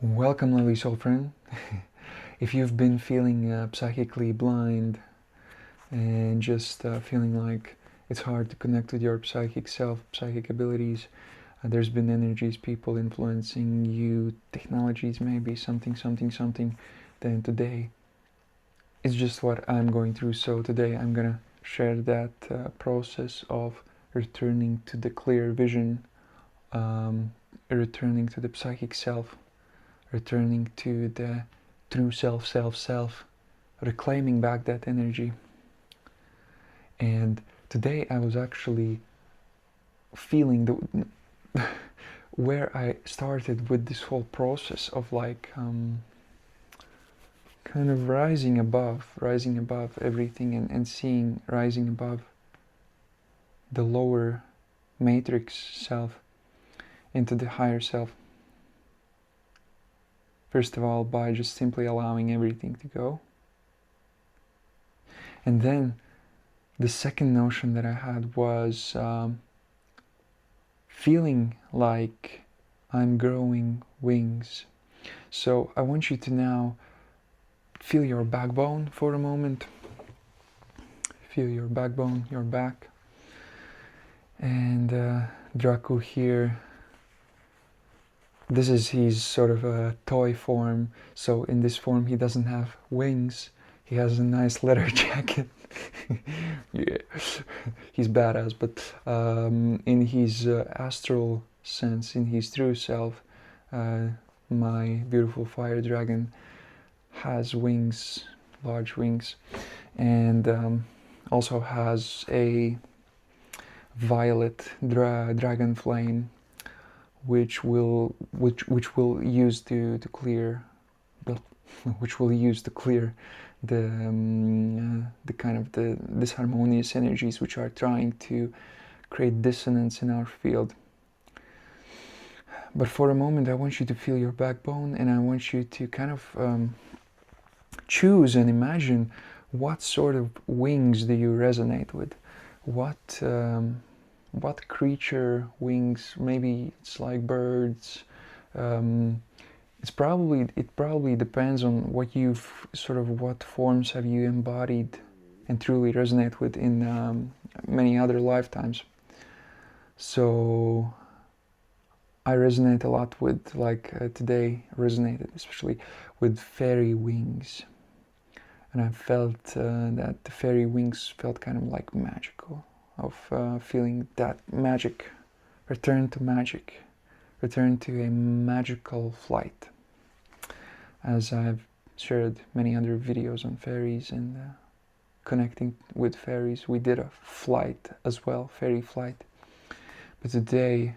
Welcome, lovely soul friend. If you've been feeling psychically blind and just feeling like it's hard to connect with your psychic self, psychic abilities, there's been energies, people influencing you, technologies, maybe something, then today is just what I'm going through. So today I'm gonna share that process of returning to the clear vision, returning to the psychic self, returning to the true self, reclaiming back that energy. And today I was actually feeling where I started with this whole process of kind of rising above everything and seeing, rising above the lower matrix self into the higher self. First of all, by just simply allowing everything to go. And then the second notion that I had was feeling like I'm growing wings. So I want you to now feel your backbone for a moment. Feel your backbone, your back. And Draco here, this is his sort of a toy form. So in this form he doesn't have wings. He has a nice leather jacket. Yeah, he's badass, but in his astral sense, in his true self, my beautiful fire dragon has wings, large wings, and also has a violet dragon flame, which will use to clear, which will use to clear the kind of the disharmonious energies which are trying to create dissonance in our field. But for a moment, I want you to feel your backbone, and I want you to kind of choose and imagine what sort of wings do you resonate with. What creature wings? Maybe it's like birds. It probably depends on what what forms have you embodied and truly resonate with in many other lifetimes. So I resonate a lot with, today resonated especially with fairy wings, and I felt that the fairy wings felt kind of like magical, of feeling that magic, return to magic, return to a magical flight. As I've shared many other videos on fairies and connecting with fairies, we did a flight as well, fairy flight. But today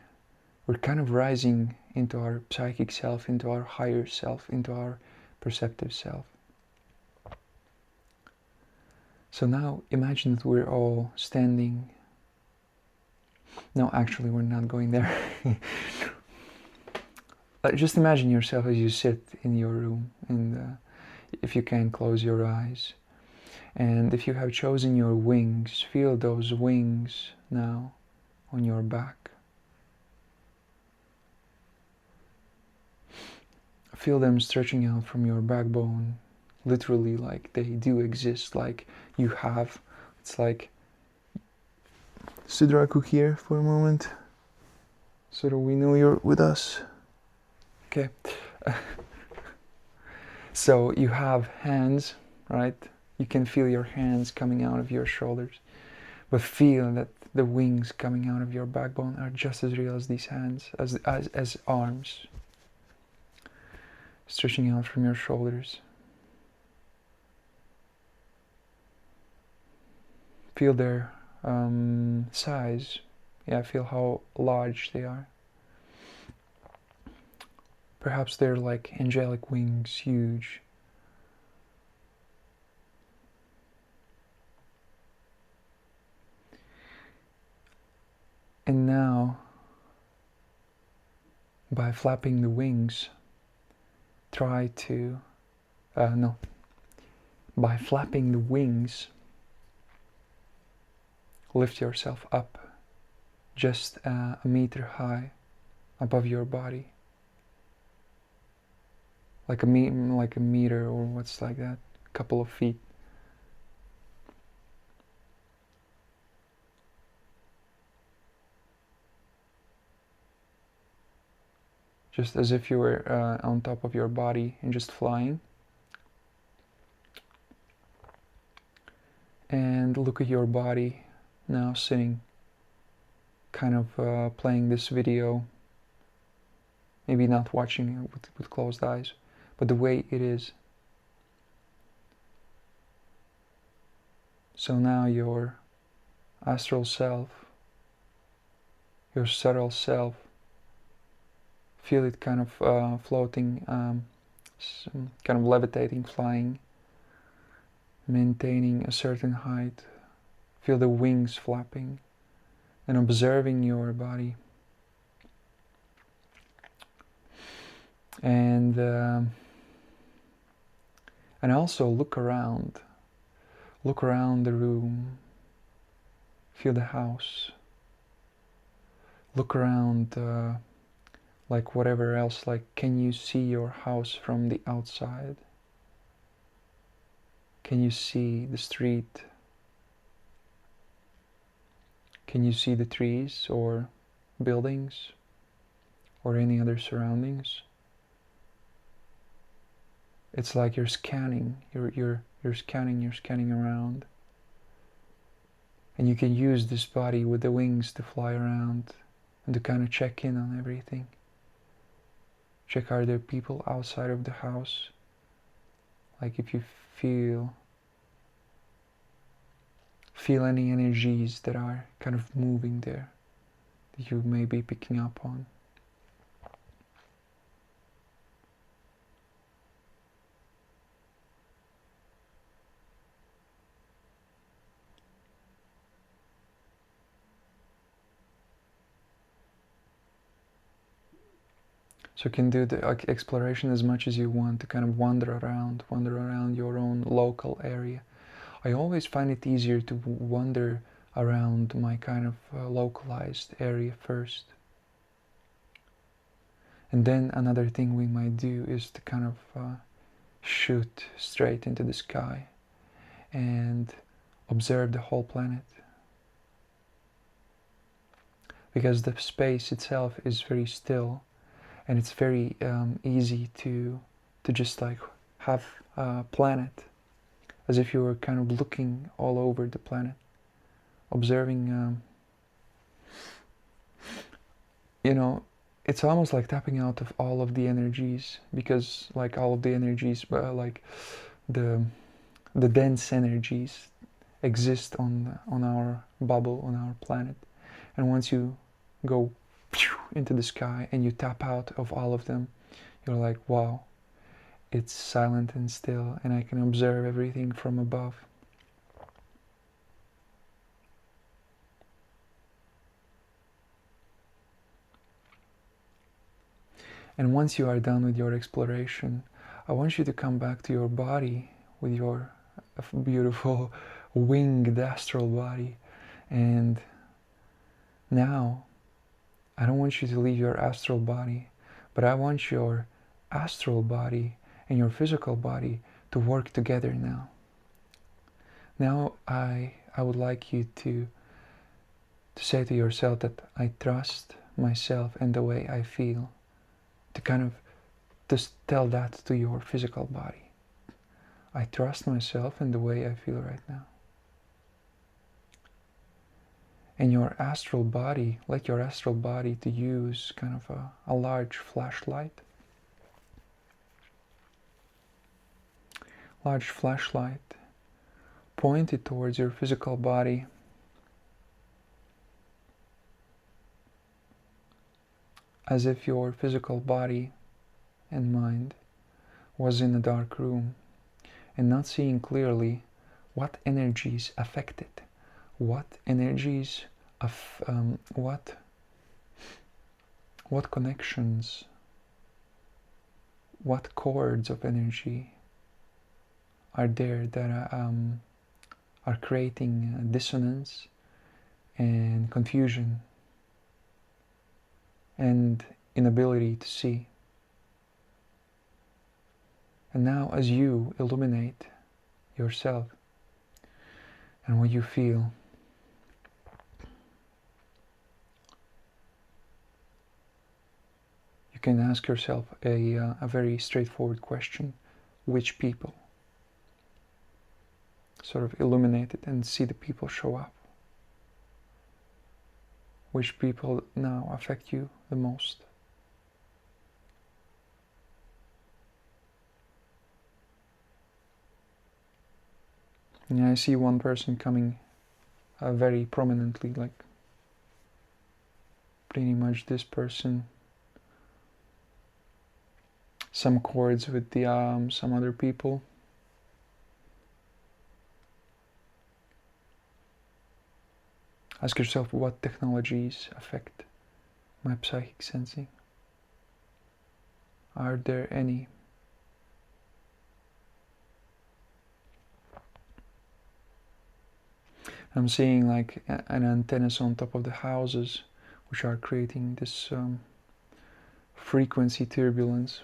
we're kind of rising into our psychic self, into our higher self, into our perceptive self. So now imagine that we're all standing. No, actually we're not going there. Just imagine yourself as you sit in your room, and if you can, close your eyes. And if you have chosen your wings, feel those wings now on your back. Feel them stretching out from your backbone, literally, like they do exist, like you have. It's like Sudraku here for a moment, so that we know you're with us. Okay. So you have hands, right? You can feel your hands coming out of your shoulders, but feel that the wings coming out of your backbone are just as real as these hands, as arms, stretching out from your shoulders. Feel their size. Yeah, feel how large they are. Perhaps they're like angelic wings, huge. And now, by flapping the wings, by flapping the wings, lift yourself up just a meter high above your body. like like a meter, or what's like that, couple of feet. Just as if you were on top of your body and just flying. And look at your body now sitting, kind of playing this video, maybe not watching it with closed eyes, but the way it is. So now your astral self, your subtle self, feel it kind of floating, kind of levitating, flying, maintaining a certain height. Feel the wings flapping and observing your body. And also look around the room, feel the house, look around like whatever else, like can you see your house from the outside? Can you see the street? Can you see the trees or buildings or any other surroundings? It's like you're scanning, you're scanning around. And you can use this body with the wings to fly around and to kind of check in on everything. Check, are there people outside of the house? Like if you feel any energies that are kind of moving there, that you may be picking up on. So you can do the exploration as much as you want, to kind of wander around your own local area. I always find it easier to wander around my kind of localized area first. And then another thing we might do is to kind of shoot straight into the sky and observe the whole planet. Because the space itself is very still, and it's very easy to just like have a planet, as if you were kind of looking all over the planet, observing. You know, it's almost like tapping out of all of the energies, because like all of the energies, like the dense energies exist on our bubble, on our planet. And once you go into the sky and you tap out of all of them, you're like, wow, it's silent and still, and I can observe everything from above. And once you are done with your exploration, I want you to come back to your body with your beautiful winged astral body. And now, I don't want you to leave your astral body, but I want your astral body and your physical body to work together now. Now I would like you to say to yourself that I trust myself and the way I feel. To kind of just tell that to your physical body. I trust myself and the way I feel right now. And your astral body, let your astral body to use kind of a large flashlight. Large flashlight pointed towards your physical body. As if your physical body and mind was in a dark room and not seeing clearly what energies affect it, what energies of what connections, what chords of energy are there that are creating dissonance and confusion and inability to see. And now as you illuminate yourself and what you feel, you can ask yourself a very straightforward question. Which people? Sort of illuminate it and see the people show up. Which people now affect you the most? And I see one person coming very prominently, like pretty much this person. Some chords with the some other people. Ask yourself, what technologies affect my psychic sensing? Are there any? I'm seeing like an antennas on top of the houses, which are creating this frequency turbulence,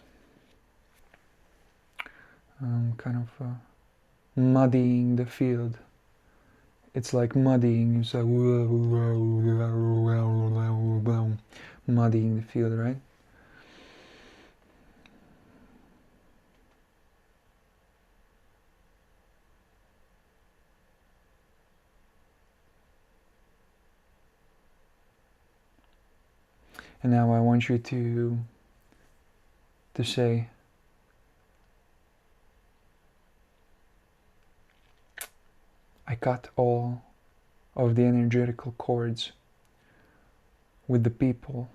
kind of muddying the field. It's like muddying. It's like muddying the field, right? And now I want you to say, I cut all of the energetical cords with the people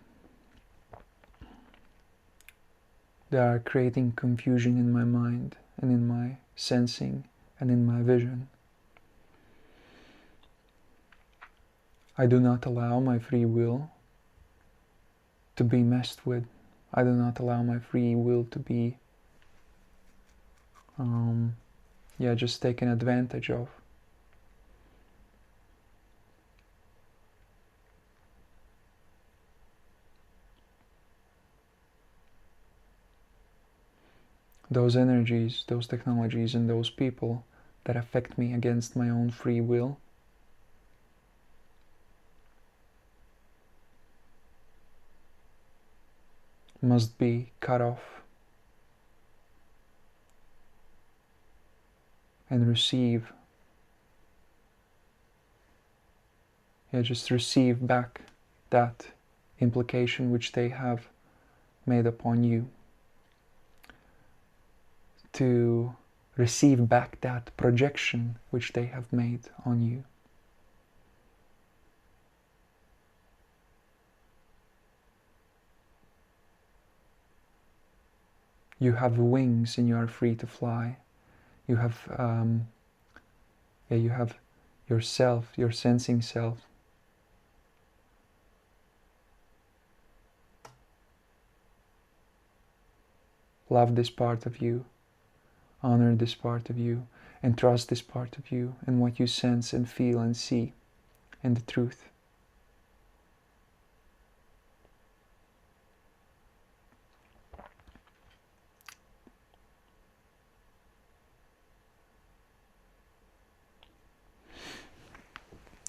that are creating confusion in my mind and in my sensing and in my vision. I do not allow my free will to be messed with. I do not allow my free will to be just taken advantage of. Those energies, those technologies, and those people that affect me against my own free will must be cut off and receive. Just receive back that implication which they have made upon you. To receive back that projection which they have made on you. You have wings and you are free to fly. You have, you have yourself, your sensing self. Love this part of you. Honor this part of you. And trust this part of you and what you sense and feel and see and the truth.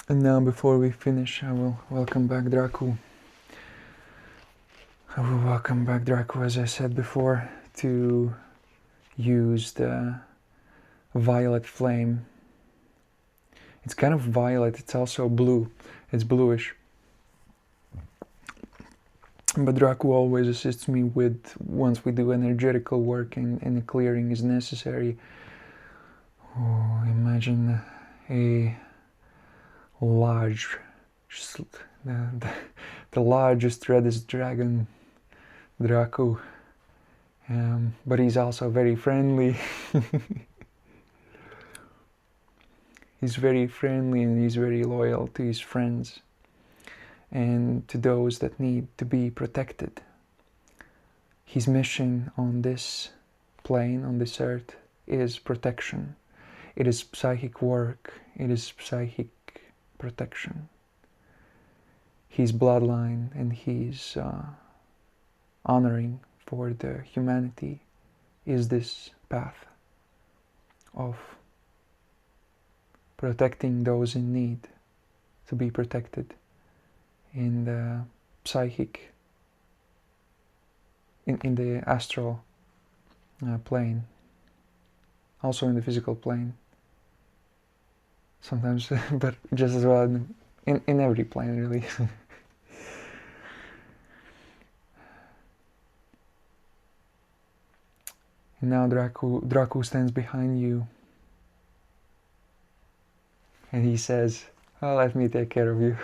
And now before we finish, I will welcome back Draku. I will welcome back Draku, as I said before, to use the violet flame. It's kind of violet, it's also blue, it's bluish. But Draku always assists me with, once we do energetical work and a clearing is necessary. Oh, imagine a large, the largest, reddest dragon, Draku. But he's also very friendly. He's very friendly and he's very loyal to his friends and to those that need to be protected. His mission on this plane, on this earth, is protection. It is psychic work. It is psychic protection. His bloodline and his honoring for the humanity is this path of protecting those in need to be protected in the psychic, in the astral plane, also in the physical plane sometimes, but just as well in every plane really. And now Dracu stands behind you and he says, "Oh, let me take care of you."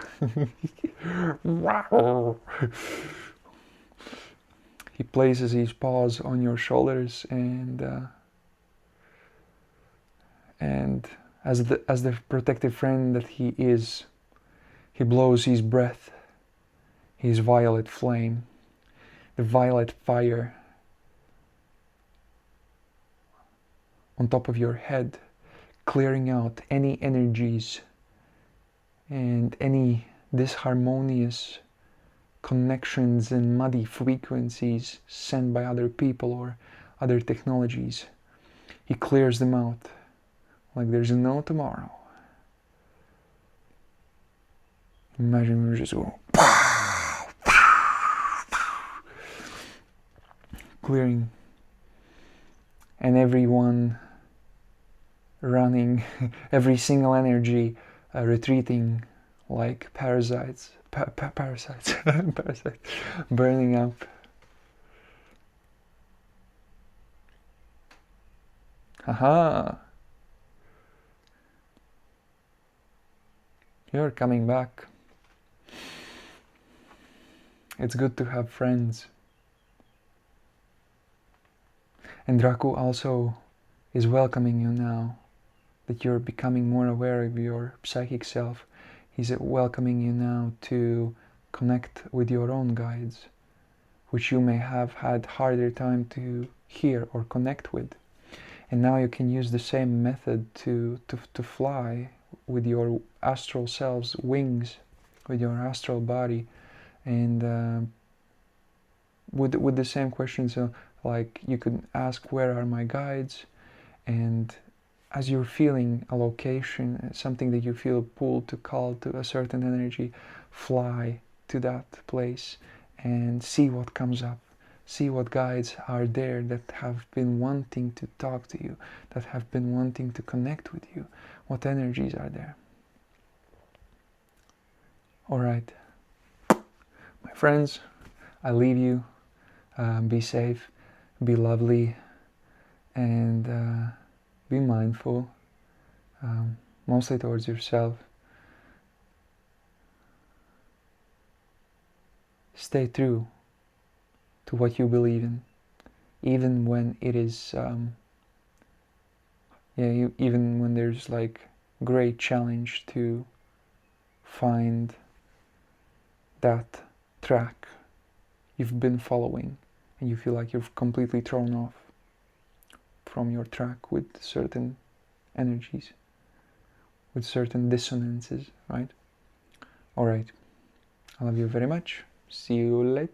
He places his paws on your shoulders and as the protective friend that he is, he blows his breath, his violet flame, the violet fire on top of your head, clearing out any energies and any disharmonious connections and muddy frequencies sent by other people or other technologies. He clears them out like there's no tomorrow. Imagine we're just going clearing, and everyone running, every single energy retreating like parasites, parasites, burning up. Haha! You're coming back. It's good to have friends. And Dracu also is welcoming you now that you're becoming more aware of your psychic self. He's welcoming you now to connect with your own guides, which you may have had harder time to hear or connect with. And now you can use the same method to fly with your astral selves, wings, with your astral body, and with the same questions, like you could ask, where are my guides? And as you're feeling a location, something that you feel pulled to call to a certain energy, fly to that place and see what comes up. See what guides are there that have been wanting to talk to you, that have been wanting to connect with you. What energies are there? All right, my friends, I leave you. Be safe, be lovely, and be mindful, mostly towards yourself. Stay true to what you believe in, even when it is, even when there's like great challenge to find that track you've been following and you feel like you've completely thrown off from your track with certain energies, with certain dissonances, right? All right, I love you very much. See you later.